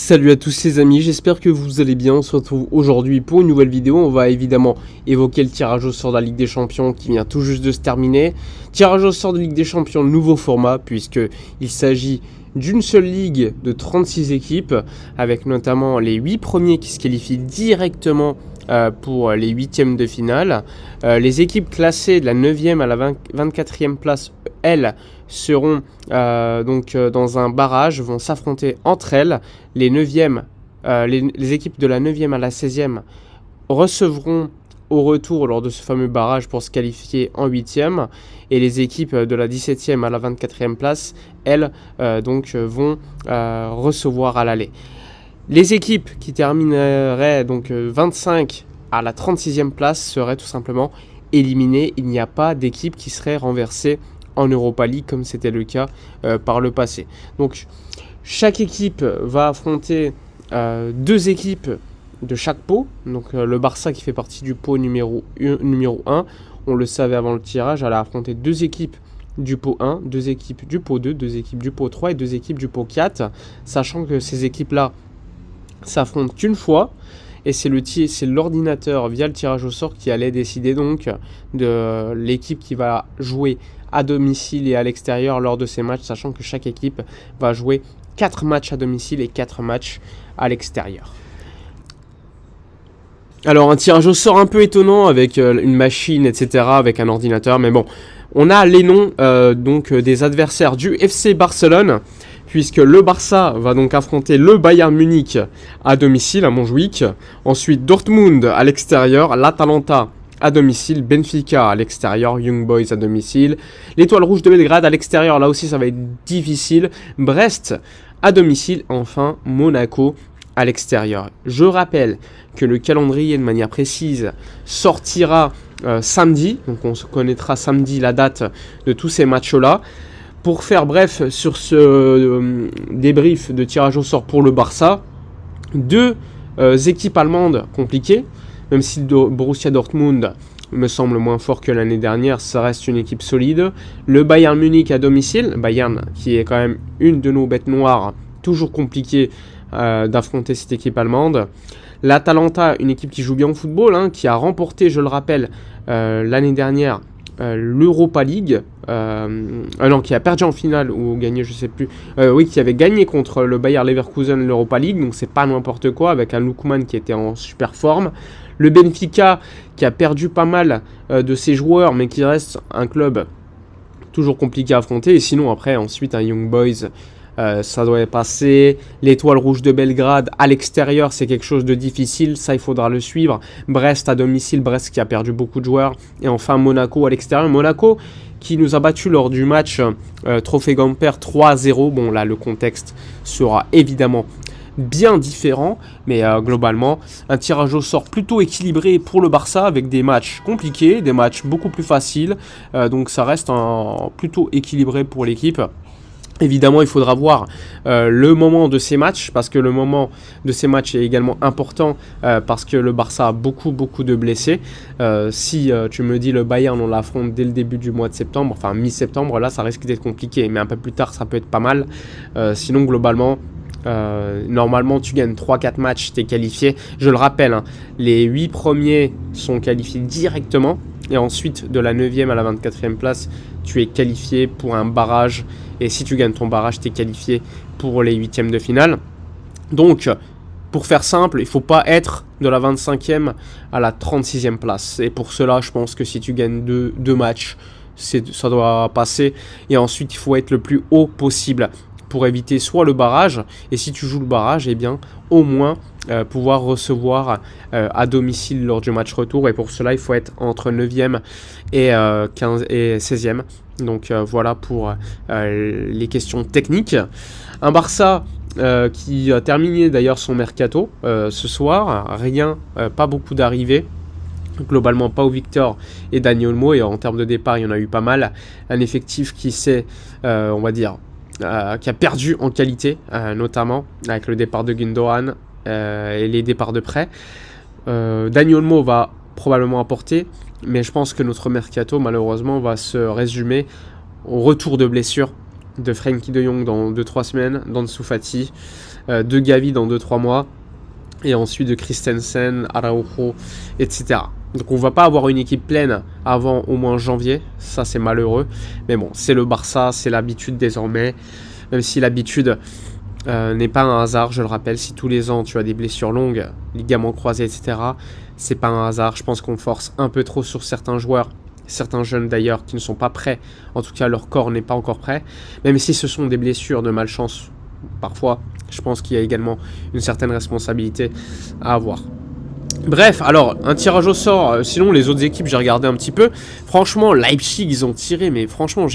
Salut à tous les amis, j'espère que vous allez bien. On se retrouve aujourd'hui pour une nouvelle vidéo. On va évidemment évoquer le tirage au sort de la Ligue des Champions qui vient tout juste de se terminer. Tirage au sort de Ligue des Champions, nouveau format, puisqu'il s'agit d'une seule ligue de 36 équipes, avec notamment les 8 premiers qui se qualifient directement pour les huitièmes de finale. Les équipes classées de la 9e à la 24e place, elles, seront dans un barrage, vont s'affronter entre elles. Les équipes de la 9e à la 16e recevront au retour lors de ce fameux barrage pour se qualifier en 8e. Et les équipes de la 17e à la 24e place, elles, vont recevoir à l'aller. Les équipes qui termineraient 25 à la 36e place seraient tout simplement éliminées. Il n'y a pas d'équipe qui serait renversée en Europa League comme c'était le cas par le passé. Donc chaque équipe va affronter deux équipes de chaque pot. Donc le Barça qui fait partie du pot numéro 1, on le savait avant le tirage, allait affronter deux équipes du pot 1, deux équipes du pot 2, deux équipes du pot 3 et deux équipes du pot 4, sachant que ces équipes-là s'affrontent qu'une fois. Et c'est l'ordinateur via le tirage au sort qui allait décider donc de l'équipe qui va jouer à domicile et à l'extérieur lors de ces matchs, sachant que chaque équipe va jouer 4 matchs à domicile et 4 matchs à l'extérieur. Alors un tirage au sort un peu étonnant avec une machine, etc., avec un ordinateur, mais bon, on a les noms des adversaires du FC Barcelone, puisque le Barça va donc affronter le Bayern Munich à domicile à Montjuïc, ensuite Dortmund à l'extérieur, l'Atalanta à domicile, Benfica à l'extérieur, Young Boys à domicile, l'Étoile Rouge de Belgrade à l'extérieur, là aussi ça va être difficile, Brest à domicile, enfin Monaco à l'extérieur. Je rappelle que le calendrier de manière précise sortira samedi, donc on se connaîtra samedi la date de tous ces matchs-là. Pour faire bref sur ce débrief de tirage au sort pour le Barça, deux équipes allemandes compliquées, même si Borussia Dortmund me semble moins fort que l'année dernière, ça reste une équipe solide. Le Bayern Munich à domicile, Bayern qui est quand même une de nos bêtes noires, toujours compliqué d'affronter cette équipe allemande. L'Atalanta, une équipe qui joue bien au football, qui a remporté, je le rappelle, l'année dernière l'Europa League, qui a perdu en finale ou gagné, je sais plus, qui avait gagné contre le Bayer Leverkusen l'Europa League, donc c'est pas n'importe quoi, avec un Lookman qui était en super forme. Le Benfica qui a perdu pas mal de ses joueurs, mais qui reste un club toujours compliqué à affronter. Et sinon après, ensuite un Young Boys, ça doit passer. L'Étoile Rouge de Belgrade à l'extérieur, c'est quelque chose de difficile, ça il faudra le suivre. Brest à domicile, Brest qui a perdu beaucoup de joueurs. Et enfin Monaco à l'extérieur, Monaco qui nous a battu lors du match Trophée Gamper 3-0. Bon là le contexte sera évidemment bien différent, mais globalement un tirage au sort plutôt équilibré pour le Barça, avec des matchs compliqués, des matchs beaucoup plus faciles, donc ça reste plutôt équilibré pour l'équipe. Évidemment, il faudra voir le moment de ces matchs, parce que le moment de ces matchs est également important, parce que le Barça a beaucoup de blessés. Si tu me dis le Bayern, on l'affronte dès le début du mois de septembre, enfin mi-septembre, là ça risque d'être compliqué, mais un peu plus tard ça peut être pas mal. Sinon globalement, normalement tu gagnes 3-4 matchs, tu es qualifié. Je le rappelle, les 8 premiers sont qualifiés directement, et ensuite de la 9e à la 24e place, tu es qualifié pour un barrage. Et si tu gagnes ton barrage, tu es qualifié pour les 8e de finale. Donc, pour faire simple, il ne faut pas être de la 25e à la 36e place. Et pour cela, je pense que si tu gagnes deux matchs, ça doit passer. Et ensuite, il faut être le plus haut possible pour éviter soit le barrage, et si tu joues le barrage, eh bien, au moins pouvoir recevoir à domicile lors du match retour. Et pour cela, il faut être entre 9e et 16e. Donc voilà pour les questions techniques. Un Barça qui a terminé d'ailleurs son mercato ce soir. Pas beaucoup d'arrivées. Globalement, Pau Victor et Dani Olmo. Et en termes de départ, il y en a eu pas mal. Un effectif qui s'est, on va dire, qui a perdu en qualité, notamment avec le départ de Gundogan et les départs de prêt. Dani Olmo va probablement apporter, mais je pense que notre mercato malheureusement va se résumer au retour de blessure de Frenkie de Jong dans 2-3 semaines, d'Ansu Fati, de Gavi dans 2-3 mois, et ensuite de Christensen, Araujo, etc. Donc on va pas avoir une équipe pleine avant au moins janvier, ça c'est malheureux, mais bon, c'est le Barça, c'est l'habitude désormais, même si l'habitude n'est pas un hasard, je le rappelle, si tous les ans tu as des blessures longues, ligaments croisés, etc., c'est pas un hasard. Je pense qu'on force un peu trop sur certains joueurs, certains jeunes d'ailleurs qui ne sont pas prêts, en tout cas leur corps n'est pas encore prêt, même si ce sont des blessures de malchance, parfois je pense qu'il y a également une certaine responsabilité à avoir. Bref, alors, un tirage au sort, sinon les autres équipes j'ai regardé un petit peu, franchement Leipzig ils ont tiré, mais franchement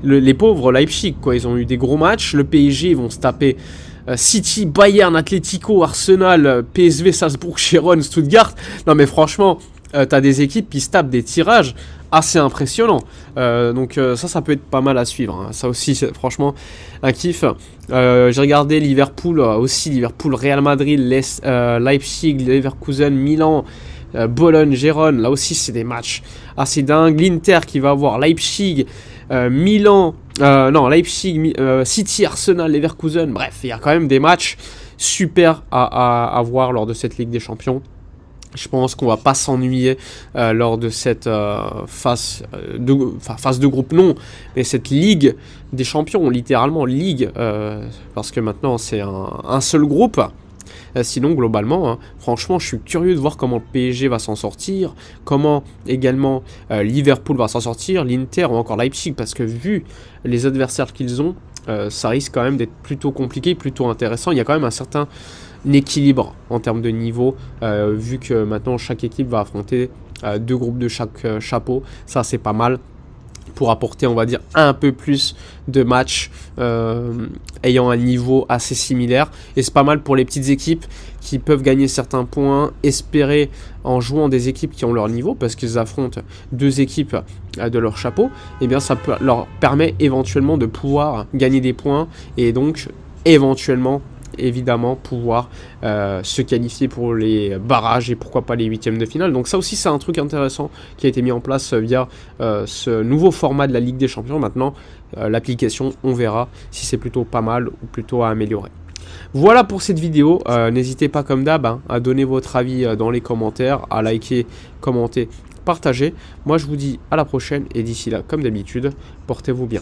les pauvres Leipzig quoi, ils ont eu des gros matchs, le PSG ils vont se taper City, Bayern, Atlético, Arsenal, PSV, Salzbourg, Gérone, Stuttgart, non mais franchement, t'as des équipes qui se tapent des tirages assez impressionnants, donc ça peut être pas mal à suivre, hein. Ça aussi c'est franchement un kiff. J'ai regardé Liverpool aussi, Liverpool, Real Madrid, Leipzig, Leverkusen, Milan, Bologne, Gérone, là aussi c'est des matchs assez dingues. L'Inter qui va avoir Leipzig, Milan, Leipzig, City, Arsenal, Leverkusen, bref, il y a quand même des matchs super à voir lors de cette Ligue des Champions. Je pense qu'on va pas s'ennuyer lors de cette phase de groupe, non, mais cette Ligue des Champions, littéralement Ligue, parce que maintenant c'est un seul groupe. Sinon, globalement, hein, franchement, je suis curieux de voir comment le PSG va s'en sortir, comment également Liverpool va s'en sortir, l'Inter ou encore Leipzig, parce que vu les adversaires qu'ils ont, ça risque quand même d'être plutôt compliqué, plutôt intéressant. Il y a quand même un certain équilibre en termes de niveau, vu que maintenant chaque équipe va affronter deux groupes de chaque chapeau. Ça, c'est pas mal pour apporter, on va dire, un peu plus de matchs ayant un niveau assez similaire. Et c'est pas mal pour les petites équipes qui peuvent gagner certains points, espérer en jouant des équipes qui ont leur niveau, parce qu'ils affrontent deux équipes de leur chapeau. Et bien ça leur permet éventuellement de pouvoir gagner des points et donc éventuellement évidemment pouvoir se qualifier pour les barrages et pourquoi pas les huitièmes de finale. Donc ça aussi c'est un truc intéressant qui a été mis en place via ce nouveau format de la Ligue des Champions. Maintenant l'application, on verra si c'est plutôt pas mal ou plutôt à améliorer. Voilà pour cette vidéo, n'hésitez pas comme d'hab à donner votre avis dans les commentaires, à liker, commenter, partager. Moi je vous dis à la prochaine et d'ici là comme d'habitude, portez-vous bien.